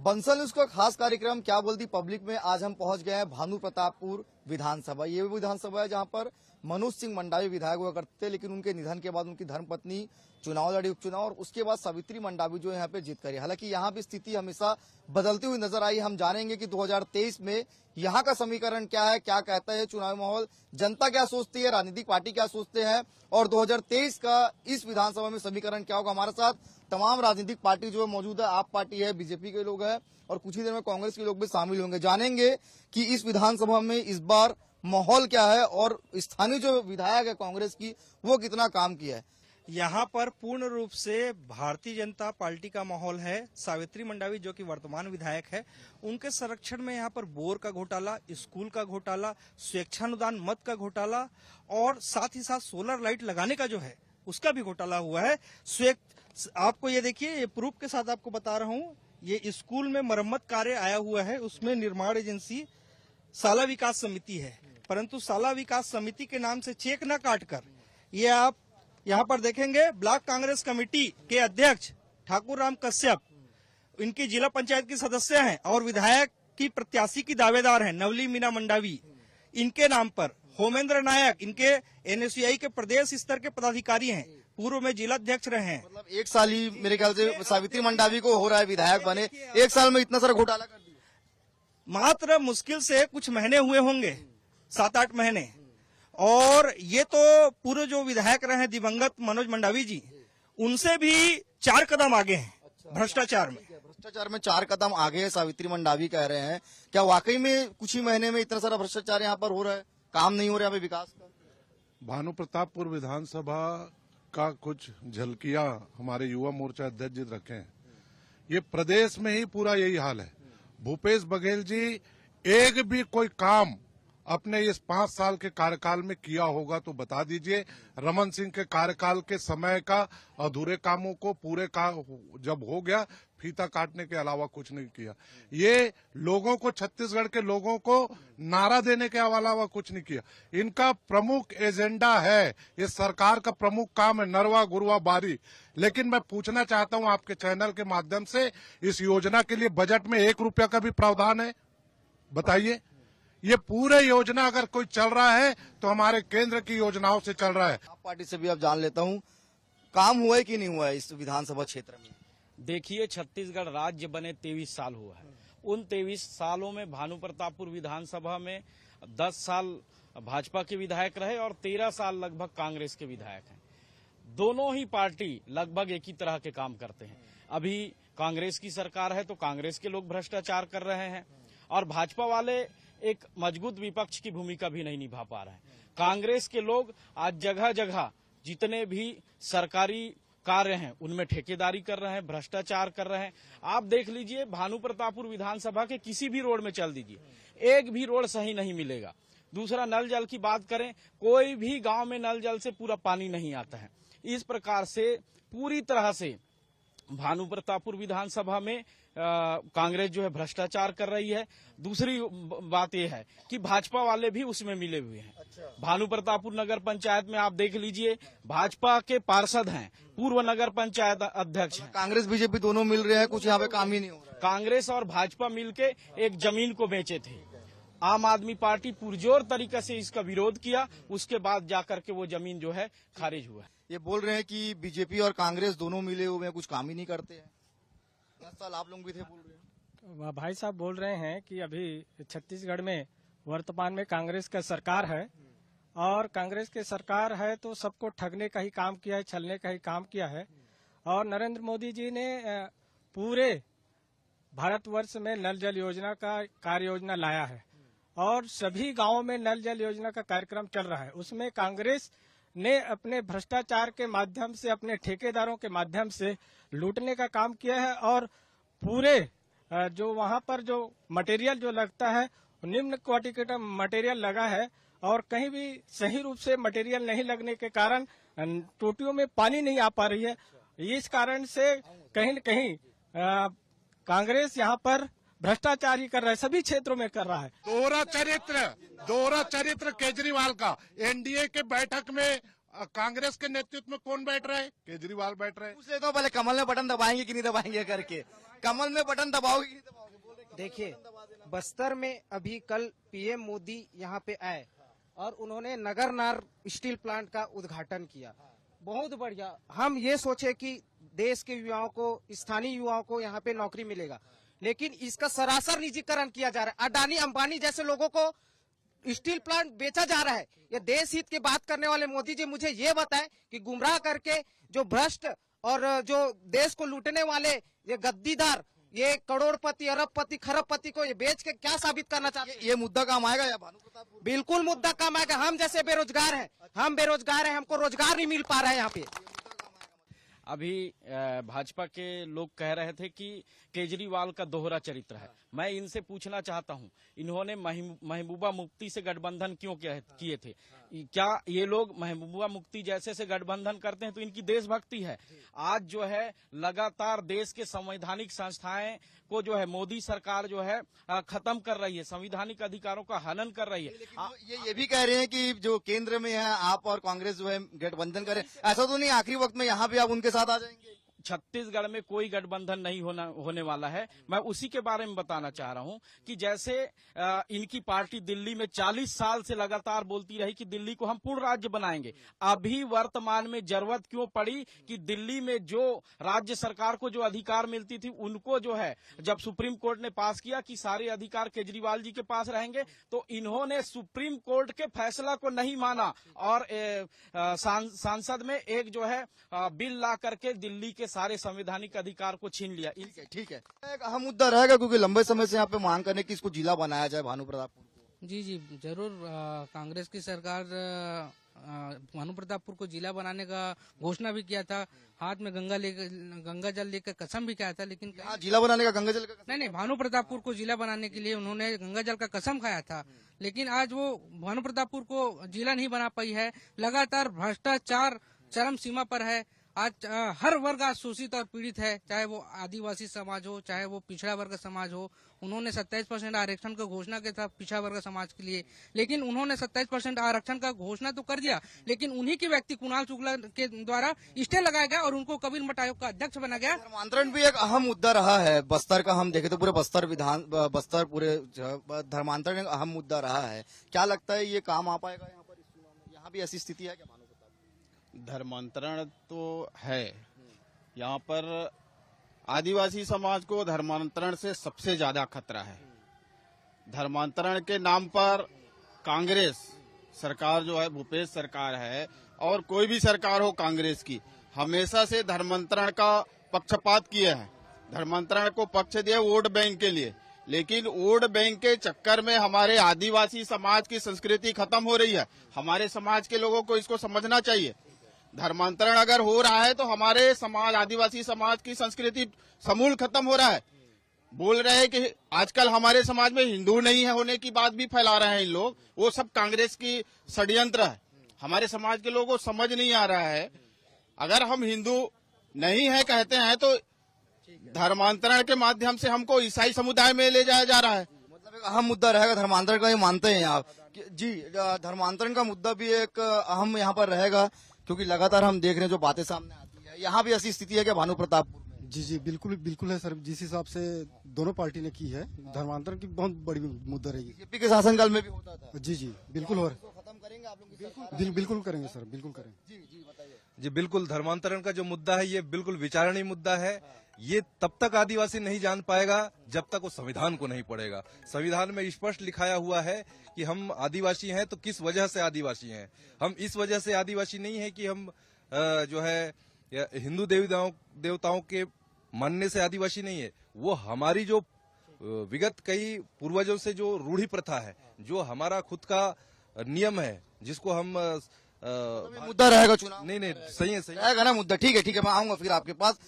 Bansal news का खास कार्यक्रम क्या बोलती पब्लिक में आज हम पहुंच गए हैं भानु प्रतापपुर विधानसभा। ये विधानसभा है जहां पर मनोज सिंह मंडावी विधायक हुआ करते थे, लेकिन उनके निधन के बाद उनकी धर्मपत्नी चुनाव लड़ी उपचुनाव और उसके बाद सावित्री मंडावी जो यहाँ पे जीत करी। हालांकि यहाँ भी स्थिति हमेशा बदलती हुई नजर आई। हम जानेंगे कि 2023 में यहाँ का समीकरण क्या है, क्या कहता है चुनावी माहौल, जनता क्या सोचती है, राजनीतिक पार्टी क्या सोचते हैं और 2023 का इस विधानसभा में समीकरण क्या होगा। हमारे साथ तमाम राजनीतिक पार्टी जो मौजूद है, आप पार्टी है, बीजेपी के लोग हैं और कुछ ही देर में कांग्रेस के लोग भी शामिल होंगे। जानेंगे कि इस विधानसभा में इस बार माहौल क्या है और स्थानीय जो विधायक है कांग्रेस की वो कितना काम किया है। यहाँ पर पूर्ण रूप से भारतीय जनता पार्टी का माहौल है। सावित्री मंडावी जो कि वर्तमान विधायक है, उनके संरक्षण में यहाँ पर बोर का घोटाला, स्कूल का घोटाला, स्वेच्छानुदान मत का घोटाला और साथ ही साथ सोलर लाइट लगाने का जो है उसका भी घोटाला हुआ है। आपको ये देखिए, ये प्रूफ के साथ आपको बता रहा हूँ, ये स्कूल में मरम्मत कार्य आया हुआ है, उसमें निर्माण एजेंसी शाला विकास समिति है, परंतु शाला विकास समिति के नाम से चेक न काटकर ये आप यहाँ पर देखेंगे ब्लॉक कांग्रेस कमेटी के अध्यक्ष ठाकुर राम कश्यप, इनकी जिला पंचायत की सदस्य हैं और विधायक की प्रत्याशी की दावेदार हैं नवली मीना मंडावी, इनके नाम पर होमेंद्र नायक, इनके एनएसयूआई के प्रदेश स्तर के पदाधिकारी हैं, पूर्व में जिला अध्यक्ष रहे हैं। मतलब एक साल ही मेरे ख्याल से सावित्री मंडावी को हो रहा है विधायक बने, एक साल में इतना सारा घोटाला कर दिया। मात्र मुश्किल से कुछ महीने हुए होंगे, 7-8 महीने, और ये तो पूर्व जो विधायक रहे हैं दिवंगत मनोज मंडावी जी, उनसे भी 4 कदम आगे हैं भ्रष्टाचार में। भ्रष्टाचार में 4 कदम आगे है सावित्री मंडावी कह रहे हैं। क्या वाकई में कुछ ही महीने में इतना सारा भ्रष्टाचार यहाँ पर हो रहा है, काम नहीं हो रहा है विकास का? भानु प्रतापपुर विधानसभा का कुछ झलकियां हमारे युवा मोर्चा अध्यक्ष जी रखे हैं। ये प्रदेश में ही पूरा यही हाल है। भूपेश बघेल जी एक भी कोई काम अपने इस 5 साल के कार्यकाल में किया होगा तो बता दीजिए। रमन सिंह के कार्यकाल के समय का अधूरे कामों को पूरे का जब हो गया, फीता काटने के अलावा कुछ नहीं किया। ये लोगों को, छत्तीसगढ़ के लोगों को नारा देने के अलावा कुछ नहीं किया। इनका प्रमुख एजेंडा है, ये सरकार का प्रमुख काम है नरवा गुरवा बारी। लेकिन मैं पूछना चाहता हूं आपके चैनल के माध्यम से, इस योजना के लिए बजट में 1 रुपया का भी प्रावधान है? बताइए। ये पूरे योजना अगर कोई चल रहा है तो हमारे केंद्र की योजनाओं से चल रहा है। आप पार्टी से भी अब जान लेता हूँ, काम हुआ है कि नहीं हुआ है इस विधानसभा क्षेत्र में? देखिए, छत्तीसगढ़ राज्य बने 23 साल हुआ है। उन 23 सालों में भानु प्रतापपुर विधानसभा में 10 साल भाजपा के विधायक रहे और 13 साल लगभग कांग्रेस के विधायक हैं। दोनों ही पार्टी लगभग एक ही तरह के काम करते हैं। अभी कांग्रेस की सरकार है तो कांग्रेस के लोग भ्रष्टाचार कर रहे हैं और भाजपा वाले एक मजबूत विपक्ष की भूमिका भी नहीं निभा पा रहे हैं। कांग्रेस के लोग आज जगह जगह जितने भी सरकारी कार्य हैं उनमें ठेकेदारी कर रहे हैं, भ्रष्टाचार कर रहे हैं। आप देख लीजिए, भानु प्रतापपुर विधानसभा के किसी भी रोड में चल दीजिए, एक भी रोड सही नहीं मिलेगा। दूसरा, नल जल की बात करें, कोई भी गांव में नल जल से पूरा पानी नहीं आता है। इस प्रकार से पूरी तरह से भानु प्रतापपुर विधानसभा में कांग्रेस जो है भ्रष्टाचार कर रही है। दूसरी बात यह है कि भाजपा वाले भी उसमें मिले हुए हैं। भानु प्रतापपुर नगर पंचायत में आप देख लीजिए, भाजपा के पार्षद हैं, पूर्व नगर पंचायत अध्यक्ष हैं। कांग्रेस बीजेपी दोनों मिल रहे हैं, कुछ यहाँ पे काम ही नहीं हो रहा है। कांग्रेस और भाजपा मिलके एक जमीन को बेचे थे। आम आदमी पार्टी पुरजोर तरीके से इसका विरोध किया, उसके बाद जाकर के वो जमीन जो है खारिज हुआ। ये बोल रहे हैं कि बीजेपी और कांग्रेस दोनों मिले हुए हैं, कुछ काम ही नहीं करते हैं। 10 साल आप लोग भी थे बोल रहे हैं। भाई साहब बोल रहे हैं कि अभी छत्तीसगढ़ में वर्तमान में कांग्रेस का सरकार है और कांग्रेस की सरकार है तो सबको ठगने का ही काम किया है, छलने का ही काम किया है। और नरेंद्र मोदी जी ने पूरे भारतवर्ष में नल जल योजना का कार्य योजना लाया है और सभी गांवों में नल जल योजना का कार्यक्रम चल रहा है। उसमें कांग्रेस ने अपने भ्रष्टाचार के माध्यम से, अपने ठेकेदारों के माध्यम से लूटने का काम किया है और पूरे जो वहां पर जो मटेरियल जो लगता है निम्न क्वालिटी का मटेरियल लगा है और कहीं भी सही रूप से मटेरियल नहीं लगने के कारण टोटियों में पानी नहीं आ पा रही है। इस कारण से कहीं न कहीं कांग्रेस यहाँ पर भ्रष्टाचार ही कर रहा है, सभी क्षेत्रों में कर रहा है। दोहरा चरित्र केजरीवाल का। एनडीए के बैठक में कांग्रेस के नेतृत्व में कौन बैठ रहे? केजरीवाल बैठ रहे। पूछ लेता हूँ पहले, कमल में बटन दबाएंगे कि नहीं दबाएंगे करके। कमल में बटन दबाओगे कि नहीं दबाओगे? बोल रहे कमल में देखिए, बटन दबा देना। बस्तर में अभी कल पीएम मोदी यहाँ पे आए और उन्होंने नगरनार स्टील प्लांट का उद्घाटन किया। बहुत बढ़िया। हम ये सोचे कि देश के युवाओं को, स्थानीय युवाओं को यहाँ पे नौकरी मिलेगा, लेकिन इसका सरासर निजीकरण किया जा रहा है। अडानी अंबानी जैसे लोगों को स्टील प्लांट बेचा जा रहा है। ये देश हित की बात करने वाले मोदी जी मुझे ये बताएं कि गुमराह करके जो भ्रष्ट और जो देश को लूटने वाले ये गद्दीदार, ये करोड़पति, अरबपति, खरबपति को ये बेच के क्या साबित करना चाहते हैं? ये मुद्दा काम आएगा या भानु प्रताप? बिल्कुल मुद्दा काम आएगा। हम जैसे बेरोजगार हैं, हम बेरोजगार हैं, हमको रोजगार नहीं मिल पा रहा है यहाँ पे। अभी भाजपा के लोग कह रहे थे कि केजरीवाल का दोहरा चरित्र है। मैं इनसे पूछना चाहता हूं, इन्होंने महबूबा मुफ्ती से गठबंधन क्यों किए थे? क्या ये लोग महबूबा मुफ्ती जैसे से गठबंधन करते हैं तो इनकी देशभक्ति है? आज जो है लगातार देश के संवैधानिक संस्थाएं को जो है मोदी सरकार जो है खत्म कर रही है, संवैधानिक अधिकारों का हनन कर रही है। लेकिन ये भी कह रहे हैं कि जो केंद्र में है आप और कांग्रेस जो है गठबंधन करें, ऐसा तो नहीं आखिरी वक्त में यहाँ भी आप उनके साथ आ जाएंगे? छत्तीसगढ़ में कोई गठबंधन नहीं होने वाला है। मैं उसी के बारे में बताना चाह रहा हूं कि जैसे इनकी पार्टी दिल्ली में 40 साल से लगातार बोलती रही कि दिल्ली को हम पूर्ण राज्य बनाएंगे। अभी वर्तमान में जरूरत क्यों पड़ी कि दिल्ली में जो राज्य सरकार को जो अधिकार मिलती थी उनको जो है जब सुप्रीम कोर्ट ने पास किया कि सारे अधिकार केजरीवाल जी के पास रहेंगे, तो इन्होंने सुप्रीम कोर्ट के फैसला को नहीं माना और सांसद में एक जो है बिल ला करके दिल्ली के सारे संवैधानिक अधिकार को छीन लिया। ठीक है, एक अहम मुद्दा रहेगा क्योंकि लंबे समय से यहाँ पे मांग करने की इसको जिला बनाया जाए भानु प्रतापपुर को। जी जी जरूर। कांग्रेस की सरकार भानु प्रतापपुर को जिला बनाने का घोषणा भी किया था, हाथ में गंगा जल लेकर कसम भी खाया था, लेकिन जिला बनाने का गंगा जल का नहीं, भानु प्रतापपुर को जिला बनाने के लिए उन्होंने गंगा जल का कसम खाया था, लेकिन आज वो भानु प्रतापपुर को जिला नहीं बना पाई है। लगातार भ्रष्टाचार चरम सीमा पर है। आज हर वर्ग आज शोषित और पीड़ित है, चाहे वो आदिवासी समाज हो, चाहे वो पिछड़ा वर्ग समाज हो। उन्होंने 27% आरक्षण का घोषणा किया था पिछड़ा वर्ग समाज के लिए, लेकिन उन्होंने 27% आरक्षण का घोषणा तो कर दिया, लेकिन उन्हीं के व्यक्ति कुणाल शुक्ला के द्वारा स्टे लगाया गया और उनको कबीर मठ आयोग का अध्यक्ष बना गया। धर्मांतरण भी एक अहम मुद्दा रहा है बस्तर का। हम देखें तो पूरे बस्तर पूरे धर्मांतरण एक अहम मुद्दा रहा है। क्या लगता है ये काम आ पाएगा यहाँ पर? इस चुनाव में यहाँ भी ऐसी स्थिति है क्या भानु? धर्मांतरण तो है यहाँ पर। आदिवासी समाज को धर्मांतरण से सबसे ज्यादा खतरा है। धर्मांतरण के नाम पर कांग्रेस सरकार जो है, भूपेश सरकार है और कोई भी सरकार हो कांग्रेस की, हमेशा से धर्मांतरण का पक्षपात किए हैं। धर्मांतरण को पक्ष दिया वोट बैंक के लिए, लेकिन वोट बैंक के चक्कर में हमारे आदिवासी समाज की संस्कृति खत्म हो रही है। हमारे समाज के लोगों को इसको समझना चाहिए। धर्मांतरण अगर हो रहा है तो हमारे समाज, आदिवासी समाज की संस्कृति समूल खत्म हो रहा है। बोल रहे हैं कि आजकल हमारे समाज में हिंदू नहीं है होने की बात भी फैला रहे हैं इन लोग, वो सब कांग्रेस की षड्यंत्र है। हमारे समाज के लोगों को समझ नहीं आ रहा है। अगर हम हिंदू नहीं है कहते हैं तो धर्मांतरण के माध्यम से हमको ईसाई समुदाय में ले जाया जा रहा है। मतलब एक अहम मुद्दा रहेगा धर्मांतरण का, ये मानते हैं आप? जी, धर्मांतरण का मुद्दा भी एक अहम यहाँ पर रहेगा क्योंकि लगातार हम देख रहे हैं जो बातें सामने आती है। यहाँ भी ऐसी स्थिति है कि भानु प्रतापपुर में? जी जी बिल्कुल है सर। जिस हिसाब से दोनों पार्टी ने की है, धर्मांतरण की बहुत बड़ी मुद्दा रहेगी। बीजेपी के शासनकाल में भी होता था। जी जी बिल्कुल हो रहा खत्म करेंगे आप लोग? बिल्कुल करेंगे सर, बिल्कुल करेंगे। जी बताइए। जी बिल्कुल, धर्मांतरण का जो मुद्दा है ये बिल्कुल विचारणीय मुद्दा है। ये तब तक आदिवासी नहीं जान पाएगा जब तक वो संविधान को नहीं पढ़ेगा। संविधान में स्पष्ट लिखाया हुआ है कि हम आदिवासी हैं तो किस वजह से आदिवासी हैं। हम इस वजह से आदिवासी नहीं है कि हम जो है हिंदू देवताओं के मानने से आदिवासी नहीं है। वो हमारी जो विगत कई पूर्वजों से जो रूढ़ी प्रथा है, जो हमारा खुद का नियम है, जिसको हम मुद्दा रहेगा चुनाव? नहीं सही है रहेगा ना मुद्दा। ठीक है मैं आऊंगा फिर आपके पास।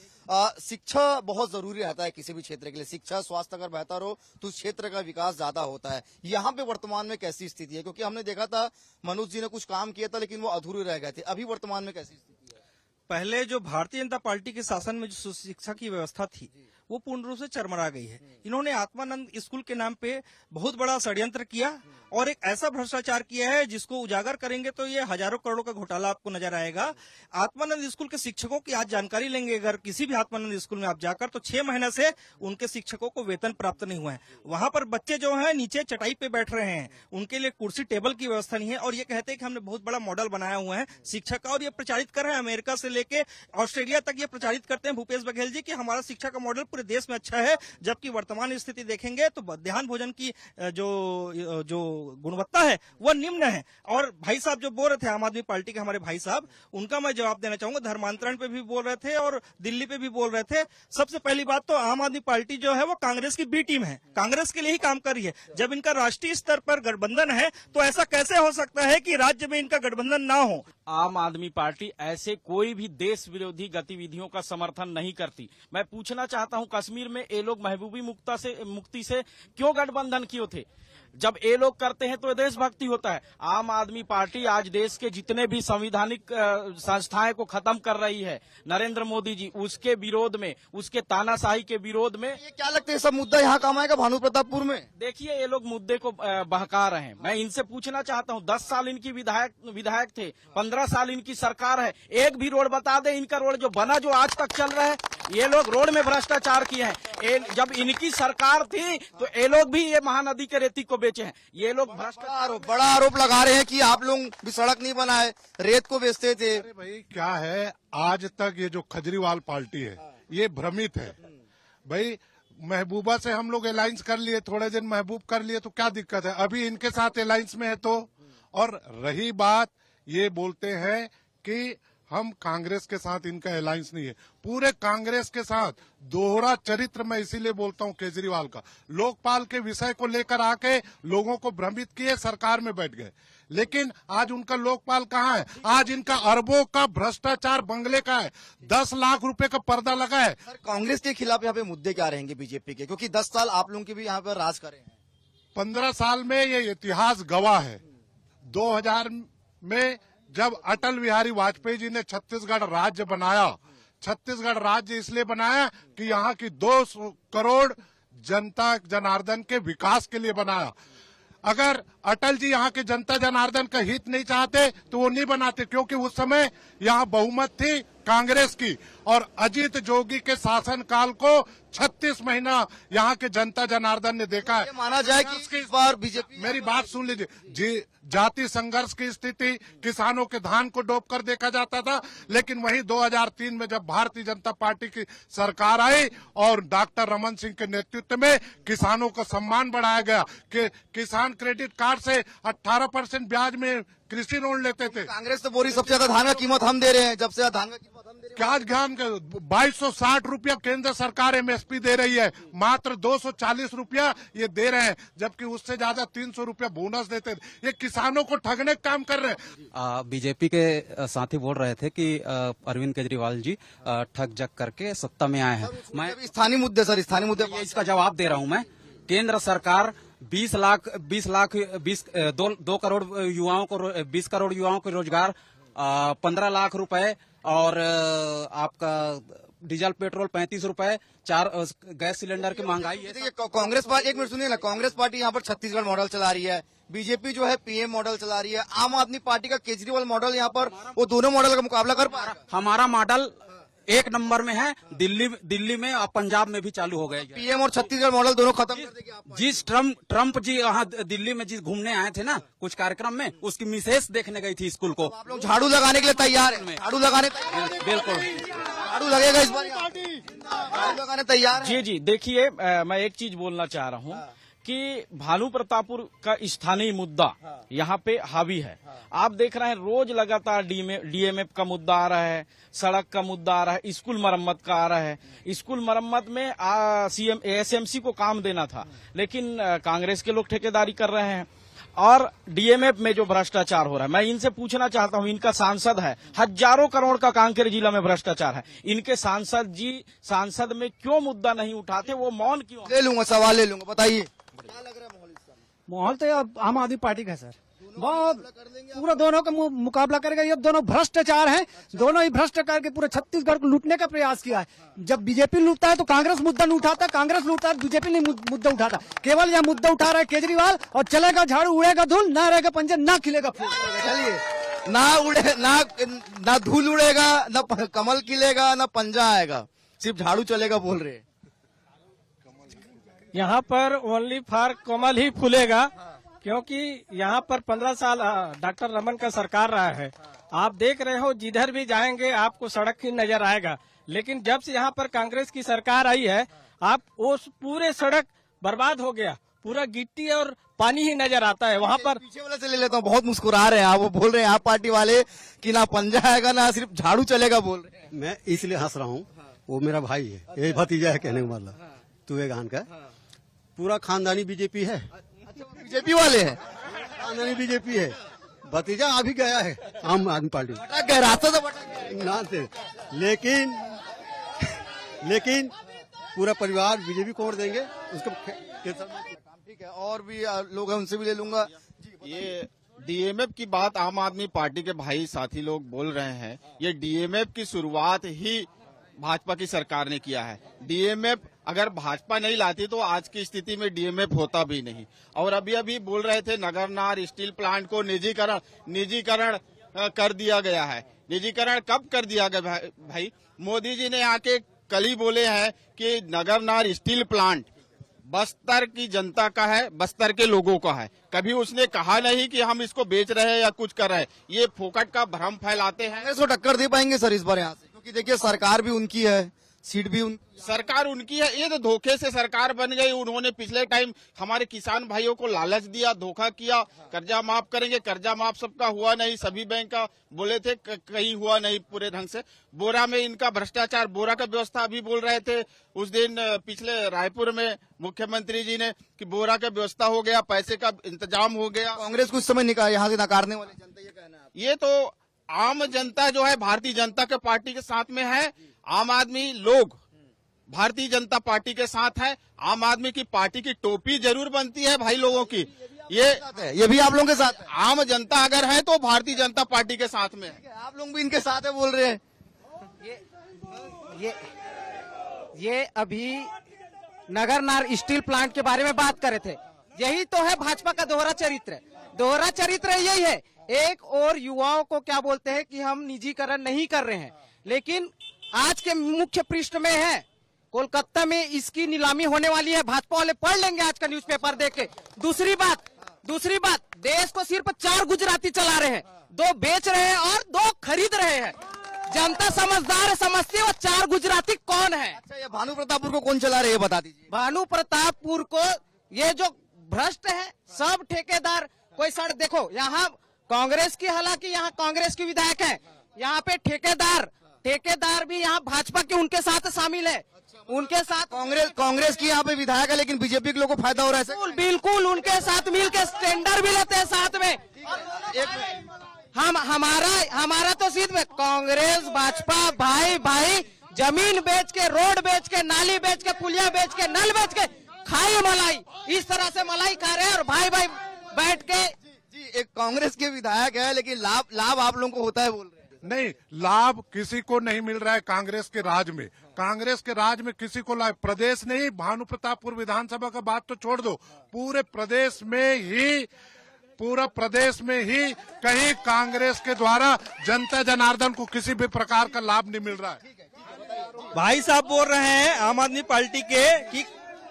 शिक्षा बहुत जरूरी रहता है किसी भी क्षेत्र के लिए। शिक्षा स्वास्थ्य अगर बेहतर हो तो उस क्षेत्र का विकास ज्यादा होता है। यहाँ पे वर्तमान में कैसी स्थिति है? क्योंकि हमने देखा था मनोज जी ने कुछ काम किया था लेकिन वो अधूरे रह गए थे। अभी वर्तमान में कैसी स्थिति है? पहले जो भारतीय जनता पार्टी के शासन में जो शिक्षा की व्यवस्था थी वो पूर्ण रूप से चरमरा गई है। इन्होंने आत्मानंद स्कूल के नाम पे बहुत बड़ा षड्यंत्र किया और एक ऐसा भ्रष्टाचार किया है जिसको उजागर करेंगे तो ये हजारों करोड़ों का घोटाला आपको नजर आएगा। आत्मानंद स्कूल के शिक्षकों की आज जानकारी लेंगे अगर किसी भी आत्मानंद स्कूल में आप जाकर, तो 6 महीने से उनके शिक्षकों को वेतन प्राप्त नहीं हुआ है। वहां पर बच्चे जो हैं नीचे चटाई पे बैठ रहे हैं, उनके लिए कुर्सी टेबल की व्यवस्था नहीं है और ये कहते हैं कि हमने बहुत बड़ा मॉडल बनाया हुआ है शिक्षा का, और ये प्रचारित कर रहे हैं अमेरिका से लेके ऑस्ट्रेलिया तक ये प्रचारित करते हैं भूपेश बघेल जी कि हमारा शिक्षा का मॉडल पूरे देश में अच्छा है। जबकि वर्तमान स्थिति देखेंगे तो मध्याह्न भोजन की जो गुणवत्ता है वह निम्न है। और भाई साहब जो बोल रहे थे आम आदमी पार्टी के हमारे भाई साहब, उनका मैं जवाब देना चाहूंगा। धर्मांतरण पे भी बोल रहे थे और दिल्ली पे भी बोल रहे थे। सबसे पहली बात तो आम आदमी पार्टी जो है वो कांग्रेस की बी टीम है, कांग्रेस के लिए ही काम कर रही है। जब इनका राष्ट्रीय स्तर पर गठबंधन है तो ऐसा कैसे हो सकता है कि राज्य में इनका गठबंधन ना हो। आम आदमी पार्टी ऐसे कोई भी देश विरोधी गतिविधियों का समर्थन नहीं करती। मैं पूछना चाहता हूं, कश्मीर में ये लोग महबूबी मुफ्ती से क्यों गठबंधन किए थे? जब ये लोग करते हैं तो देशभक्ति होता है। आम आदमी पार्टी आज देश के जितने भी संवैधानिक संस्थाएं को खत्म कर रही है, नरेंद्र मोदी जी उसके विरोध में, उसके तानाशाही के विरोध में। ये क्या लगता है सब मुद्दा यहाँ काम आएगा भानु प्रतापपुर में? देखिए ये लोग मुद्दे को बहका रहे हैं। मैं इनसे पूछना चाहता हूं, 10 साल इनकी विधायक थे, 15 साल इनकी सरकार है, एक भी रोड बता दे इनका रोड जो बना जो आज तक चल रहा है। ये लोग रोड में भ्रष्टाचार किए हैं। जब इनकी सरकार थी तो ये लोग भी ये महानदी के रेती को बेचे हैं। ये लोग भ्रष्टाचार बड़ा आरोप लगा रहे हैं कि आप लोग भी सड़क नहीं बनाए, रेत को बेचते थे। अरे भाई क्या है, आज तक ये जो केजरीवाल पार्टी है ये भ्रमित है। भाई महबूबा से हम लोग अलायंस कर लिए, थोड़े दिन महबूब कर लिए तो क्या दिक्कत है? अभी इनके साथ अलायंस में है तो। और रही बात, ये बोलते हैं कि हम कांग्रेस के साथ इनका अलायंस नहीं है। पूरे कांग्रेस के साथ दोहरा चरित्र, मैं इसीलिए बोलता हूं केजरीवाल का। लोकपाल के विषय को लेकर आके लोगों को भ्रमित किए, सरकार में बैठ गए। लेकिन आज उनका लोकपाल कहाँ है? आज इनका अरबों का भ्रष्टाचार बंगले का है, 10 लाख रुपए का पर्दा लगा है। सर कांग्रेस के खिलाफ यहाँ पे मुद्दे क्या रहेंगे बीजेपी के? क्योंकि 10 साल आप लोगों के भी यहाँ पर राज करे हैं। 15 साल में ये इतिहास गवाह है। 2000 में जब अटल बिहारी वाजपेयी जी ने छत्तीसगढ़ राज्य बनाया, छत्तीसगढ़ राज्य इसलिए बनाया कि यहाँ की 200 करोड़ जनता जनार्दन के विकास के लिए बनाया। अगर अटल जी यहाँ के जनता जनार्दन का हित नहीं चाहते तो वो नहीं बनाते, क्योंकि उस समय यहाँ बहुमत थी कांग्रेस की। और अजीत जोगी के शासनकाल को 36 महीना यहाँ के जनता जनार्दन ने देखा है। माना जाए कि इस बार बीजेपी, मेरी बात सुन लीजिए जी, जाति संघर्ष की स्थिति, किसानों के धान को डोब कर देखा जाता था। लेकिन वहीं 2003 में जब भारतीय जनता पार्टी की सरकार आई और डॉक्टर रमन सिंह के नेतृत्व में किसानों का सम्मान बढ़ाया गया कि किसान क्रेडिट कार्ड से 18% ब्याज में कृषि लोन लेते थे। कांग्रेस तो बोरी सबसे ज्यादा धान का कीमत हम दे रहे हैं, जब से धान का कीमत हम दे रहे हैं। क्या ध्यान, 2260 रुपया केंद्र सरकार एमएसपी दे रही है, मात्र 240 रुपया ये दे रहे हैं, जबकि उससे ज्यादा 300 रुपया बोनस देते थे। ये किसानों को ठगने का काम कर रहे हैं। बीजेपी के साथी बोल रहे थे कि अरविंद केजरीवाल जी ठग जग करके सत्ता में आए हैं। मैं स्थानीय मुद्दे, सर स्थानीय मुद्दे, इसका जवाब दे रहा हूं। मैं केंद्र सरकार 2 करोड़ युवाओं को 20 करोड़ युवाओं को रोजगार, 15 लाख रुपए और आपका डीजल पेट्रोल 35 रुपए, 4 गैस सिलेंडर की महंगाई है। देखिए कांग्रेस पार्टी, एक मिनट सुनिए ना, कांग्रेस पार्टी यहाँ पर छत्तीसगढ़ मॉडल चला रही है, बीजेपी जो है पीएम मॉडल चला रही है, आम आदमी पार्टी का केजरीवाल मॉडल यहाँ पर, वो दोनों मॉडल का मुकाबला कर पा रहा है। हमारा मॉडल 1 नंबर में है, दिल्ली में और पंजाब में भी चालू हो गए। पीएम और छत्तीसगढ़ मॉडल दोनों खत्म कर देंगे आप। जिस ट्रम्प जी यहाँ दिल्ली में जिस घूमने आए थे ना कुछ कार्यक्रम में, उसकी मिसेस देखने गई थी स्कूल को। आप लोग झाड़ू लगाने के लिए तैयार है? झाड़ू लगाने बिल्कुल झाड़ू लगेगा इस बार, झाड़ू लगाने तैयार है? जी जी, देखिए मैं एक चीज बोलना चाह रहा हूँ कि भानु प्रतापपुर का स्थानीय मुद्दा यहाँ पे हावी है। आप देख रहे हैं रोज लगातार डीएमएफ का मुद्दा आ रहा है, सड़क का मुद्दा आ रहा है, स्कूल मरम्मत का आ रहा है। स्कूल मरम्मत में सीएम एएसएमसी को काम देना था, लेकिन कांग्रेस के लोग ठेकेदारी कर रहे हैं। और डीएमएफ में जो भ्रष्टाचार हो रहा है, मैं इनसे पूछना चाहता हूं, इनका सांसद है, हजारों करोड़ का कांकेर जिला में भ्रष्टाचार है, इनके सांसद में क्यों मुद्दा नहीं उठाते? वो मौन क्यों? ले लूंगा, सवाल ले लूंगा, बताइए क्या लग रहा है माहौल इस समय? माहौल तो अब आम आदमी पार्टी का है सर। पूरा दोनों का मुकाबला करेगा। ये दोनों भ्रष्टाचार हैं, दोनों ही भ्रष्ट करके पूरे छत्तीसगढ़ को लूटने का प्रयास किया है। जब बीजेपी लूटता है तो कांग्रेस मुद्दा नहीं उठाता, कांग्रेस लूटता है बीजेपी नहीं मुद्दा उठाता। केवल यह मुद्दा उठा रहा है केजरीवाल, और चलेगा झाड़ू, उड़ेगा धूल, ना रहेगा पंजे, ना खिलेगा फूल। चलिए, ना धूल उड़ेगा, ना कमल खिलेगा, ना पंजा आएगा, सिर्फ झाड़ू चलेगा बोल रहे हैं। यहाँ पर ओनली फॉर कमल ही फूलेगा, क्योंकि यहाँ पर 15 साल डॉक्टर रमन का सरकार रहा है। आप देख रहे हो जिधर भी जाएंगे आपको सड़क ही नजर आएगा, लेकिन जब से यहाँ पर कांग्रेस की सरकार आई है, आप उस पूरे सड़क बर्बाद हो गया, पूरा गिट्टी और पानी ही नजर आता है। वहाँ पर पीछे वाले से ले लेता हूँ, बहुत मुस्कुरा रहे हैं आप, वो बोल रहे हैं आप पार्टी वाले कि ना पंजा आएगा ना सिर्फ झाड़ू चलेगा बोल रहे हैं। मैं इसलिए हंस रहा हूँ, वो मेरा भाई है, ये भतीजा है कहने का मतलब, तुए गान का पूरा खानदानी बीजेपी है। बीजेपी वाले हैं, खानदानी बीजेपी है। भतीजा अभी गया है आम आदमी पार्टी, रास्ता तो भटक ना थे, लेकिन पूरा परिवार बीजेपी को वोट देंगे उसको। ठीक है, और भी लोग हैं, उनसे भी ले लूंगा। ये डीएमएफ की बात आम आदमी पार्टी के भाई साथी लोग बोल रहे हैं, ये डीएमएफ की शुरुआत ही भाजपा की सरकार ने किया है। डीएमएफ अगर भाजपा नहीं लाती तो आज की स्थिति में डीएमएफ होता भी नहीं। और अभी बोल रहे थे नगरनार स्टील प्लांट को निजीकरण कर दिया गया है। निजीकरण कब कर दिया गया भाई? मोदी जी ने आके कल ही बोले हैं कि नगरनार स्टील प्लांट बस्तर की जनता का है, बस्तर के लोगों का है। कभी उसने कहा नहीं कि हम इसको बेच रहे हैं या कुछ कर रहे हैं। ये फोकट का भ्रम फैलाते हैं। इसको टक्कर दे पाएंगे सर इस बार यहाँ से? क्योंकि देखिए सरकार भी उनकी है, सीट भी सरकार उनकी है। ये तो धोखे से सरकार बन गई। उन्होंने पिछले टाइम हमारे किसान भाइयों को लालच दिया, धोखा किया, कर्जा माफ करेंगे। कर्जा माफ सबका हुआ नहीं, सभी बैंक का बोले थे, कहीं हुआ नहीं पूरे ढंग से। बोरा में इनका भ्रष्टाचार, बोरा का व्यवस्था अभी बोल रहे थे उस दिन पिछले रायपुर में मुख्यमंत्री जी ने कि बोरा का व्यवस्था हो गया, पैसे का इंतजाम हो गया। कांग्रेस कुछ समय निकाल यहाँ से नकारने वाले जनता, ये कहना है। ये तो आम जनता जो है भारतीय जनता के पार्टी के साथ में है। आम आदमी लोग भारतीय जनता पार्टी के साथ है। आम आदमी की पार्टी की टोपी जरूर बनती है भाई लोगों की। ये भी आप लोगों के साथ है। आम जनता अगर है तो भारतीय जनता पार्टी के साथ में है। आप लोग भी इनके साथ है बोल रहे हैं। ये अभी नगरनार स्टील प्लांट के बारे में बात कर रहे थे। यही तो है भाजपा का दोहरा चरित्र। दोहरा चरित्र यही है। एक और युवाओं को क्या बोलते हैं कि हम निजीकरण नहीं कर रहे हैं, लेकिन आज के मुख्य पृष्ठ में है कोलकाता में इसकी नीलामी होने वाली है। भाजपा वाले पढ़ लेंगे आज का न्यूज़पेपर देख के। दूसरी बात देश को सिर्फ 4 गुजराती चला रहे हैं, 2 बेच रहे हैं और 2 खरीद रहे हैं। जनता समझदार है, समझती है वो 4 गुजराती कौन है। अच्छा, ये भानु प्रतापपुर को कौन चला रहे हैं बता दीजिए। भानु प्रतापपुर को ये जो भ्रष्ट है सब ठेकेदार। कोई सड़क देखो, यहाँ कांग्रेस की, हालांकि यहाँ कांग्रेस के विधायक हैं, यहाँ पे ठेकेदार भी यहाँ भाजपा के उनके साथ शामिल है। उनके साथ कांग्रेस की यहाँ पे विधायक है, लेकिन बीजेपी के लोगों को फायदा हो रहा है। बिल्कुल उनके साथ मिलकर टेंडर भी लेते हैं साथ में। हमारा तो सीधे कांग्रेस भाजपा भाई जमीन बेच के, रोड बेच के, नाली बेच के, पुलिया बेच के, नल बेच के खाई मलाई। इस तरह से मलाई खा रहे हैं और भाई बैठ के। एक कांग्रेस के विधायक है, लेकिन लाभ आप लोगों को होता है बोल रहे हैं। नहीं, लाभ किसी को नहीं मिल रहा है कांग्रेस के राज में। कांग्रेस के राज में किसी को लाभ, प्रदेश नहीं, भानु प्रतापपुर विधानसभा का बात तो छोड़ दो, पूरे प्रदेश में ही कहीं कांग्रेस के द्वारा जनता जनार्दन को किसी भी प्रकार का लाभ नहीं मिल रहा है। भाई साहब बोल रहे हैं आम आदमी पार्टी के कि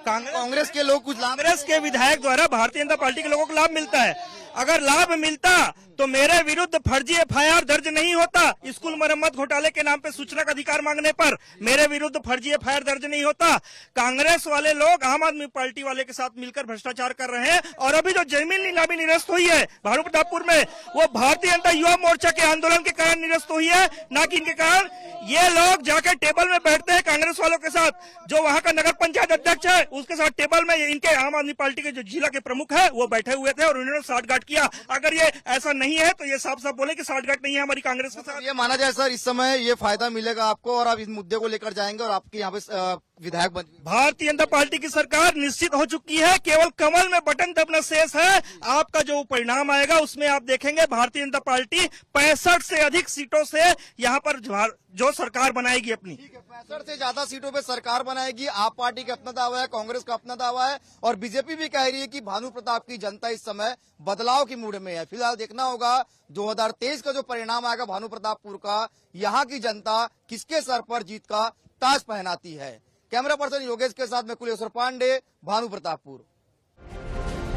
कांग्रेस के लोग कुछ लाभ, कांग्रेस के विधायक द्वारा भारतीय जनता पार्टी के लोगों को लाभ मिलता है। अगर लाभ मिलता तो मेरे विरुद्ध फर्जी एफआईआर दर्ज नहीं होता। स्कूल मरम्मत घोटाले के नाम पे सूचना का अधिकार मांगने पर मेरे विरुद्ध फर्जी एफआईआर दर्ज नहीं होता। कांग्रेस वाले लोग आम आदमी पार्टी वाले के साथ मिलकर भ्रष्टाचार कर रहे हैं। और अभी जो जमीन नीलामी निरस्त हुई है भानु प्रतापपुर में, वो भारतीय जनता युवा मोर्चा के आंदोलन के कारण निरस्त हुई है, न कि इनके कारण। ये लोग जाकर टेबल में बैठते हैं कांग्रेस वालों के साथ, जो वहां का नगर पंचायत अध्यक्ष है उसके साथ टेबल में इनके आम आदमी पार्टी के जो जिला के प्रमुख है वो बैठे हुए थे और उन्होंने साठगांठ साठगांठ किया। अगर ये ऐसा नहीं है तो ये साफ साफ बोले कि साठगांठ नहीं है हमारी कांग्रेस के साथ। ये माना जाए सर, इस समय ये फायदा मिलेगा आपको और आप इस मुद्दे को लेकर जाएंगे और आपके यहाँ पे विधायक बन। भारतीय जनता पार्टी की सरकार निश्चित हो चुकी है, केवल कमल में बटन दबना शेष है। आपका जो परिणाम आएगा उसमें आप देखेंगे भारतीय जनता पार्टी 65 से अधिक सीटों से यहाँ पर जो सरकार बनाएगी अपनी। 65 से ज्यादा सीटों पे सरकार बनाएगी। आप पार्टी का अपना दावा है, कांग्रेस का अपना दावा है और बीजेपी भी कह रही है कि भानु प्रताप की जनता इस समय बदलाव की मूड में है। फिलहाल देखना होगा 2023 का जो परिणाम आएगा भानु प्रतापपुर का, यहाँ की जनता किसके सर पर जीत का ताज पहनाती है। कैमरा पर्सन योगेश के साथ मैं कुलेश्वर पांडे, भानु प्रतापपुर।